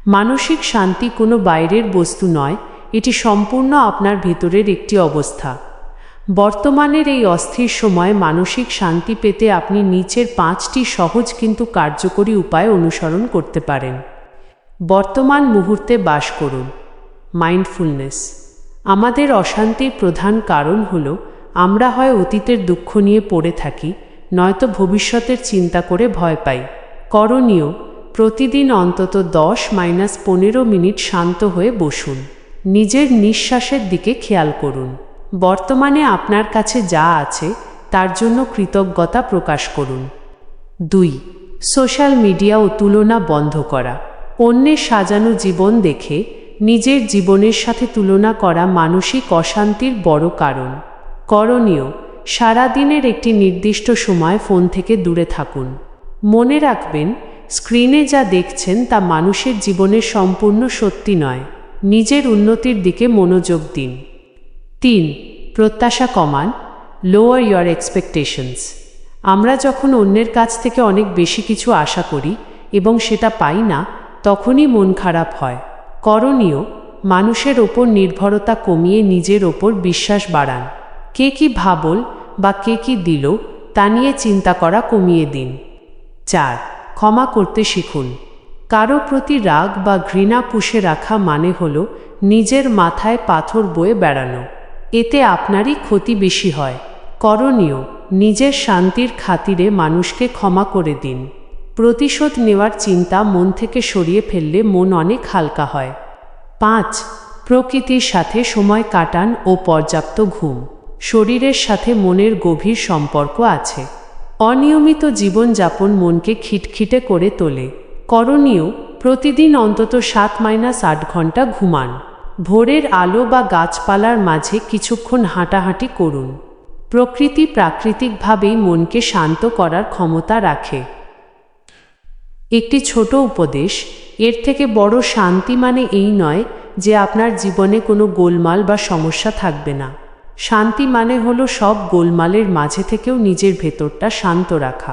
মানসিক শান্তি কোনো বাইরের বস্তু নয়, এটি সম্পূর্ণ আপনার ভেতরের একটি অবস্থা। বর্তমানের এই অস্থির সময়ে মানসিক শান্তি পেতে আপনি নিচের 5টি সহজ কিন্তু কার্যকরী উপায় অনুসরণ করতে পারেন। বর্তমান মুহূর্তে বাস করুন। মাইন্ডফুলনেস। আমাদের অশান্তির প্রধান কারণ হল আমরা হয় অতীতের দুঃখ নিয়ে পড়ে থাকি, নয়তো ভবিষ্যতের চিন্তা করে ভয় পাই। করণীয়: প্রতিদিন অন্তত 10-15 মিনিট শান্ত হয়ে বসুন। নিজের নিঃশ্বাসের দিকে খেয়াল করুন। বর্তমানে আপনার কাছে যা আছে তার জন্য কৃতজ্ঞতা প্রকাশ করুন। 2. সোশ্যাল মিডিয়া ও তুলনা বন্ধ করা। অন্যের সাজানো জীবন দেখে নিজের জীবনের সাথে তুলনা করা মানসিক অশান্তির বড় কারণ। করণীয়: সারাদিনের একটি নির্দিষ্ট সময় ফোন থেকে দূরে থাকুন। মনে রাখবেন, স্ক্রিনে যা দেখছেন তা মানুষের জীবনের সম্পূর্ণ সত্যি নয়। নিজের উন্নতির দিকে মনোযোগ দিন। 3. প্রত্যাশা কমান। Lower your expectations. আমরা যখন অন্যের কাছ থেকে অনেক বেশি কিছু আশা করি এবং সেটা পাই না, তখনই মন খারাপ হয়। করণীয়: মানুষের ওপর নির্ভরতা কমিয়ে নিজের ওপর বিশ্বাস বাড়ান। কে কি ভাবল বা কে কি দিল তা নিয়ে চিন্তা করা কমিয়ে দিন। 4. ক্ষমা করতে শিখুন। কারো প্রতি রাগ বা ঘৃণা পুষে রাখা মানে হল নিজের মাথায় পাথর বয়ে বেড়ানো। এতে আপনারই ক্ষতি বেশি হয়। করণীয়: নিজের শান্তির খাতিরে মানুষকে ক্ষমা করে দিন। প্রতিশোধ নেওয়ার চিন্তা মন থেকে সরিয়ে ফেললে মন অনেক হালকা হয়। 5. প্রকৃতির সাথে সময় কাটান ও পর্যাপ্ত ঘুম। শরীরের সাথে মনের গভীর সম্পর্ক আছে। অনিয়মিত জীবনযাপন মনকে খিটখিটে করে তোলে। করণীয়: প্রতিদিন অন্তত 7-8 ঘন্টা ঘুমান। ভোরের আলো বা গাছপালার মাঝে কিছুক্ষণ হাঁটাহাঁটি করুন। প্রকৃতি প্রাকৃতিকভাবেই মনকে শান্ত করার ক্ষমতা রাখে। একটি ছোট উপদেশ: এর থেকে বড় শান্তি মানে এই নয় যে আপনার জীবনে কোনো গোলমাল বা সমস্যা থাকবে না। শান্তি মানে হলো সব গোলমালের মাঝে থেকেও নিজের ভেতরটা শান্ত রাখা।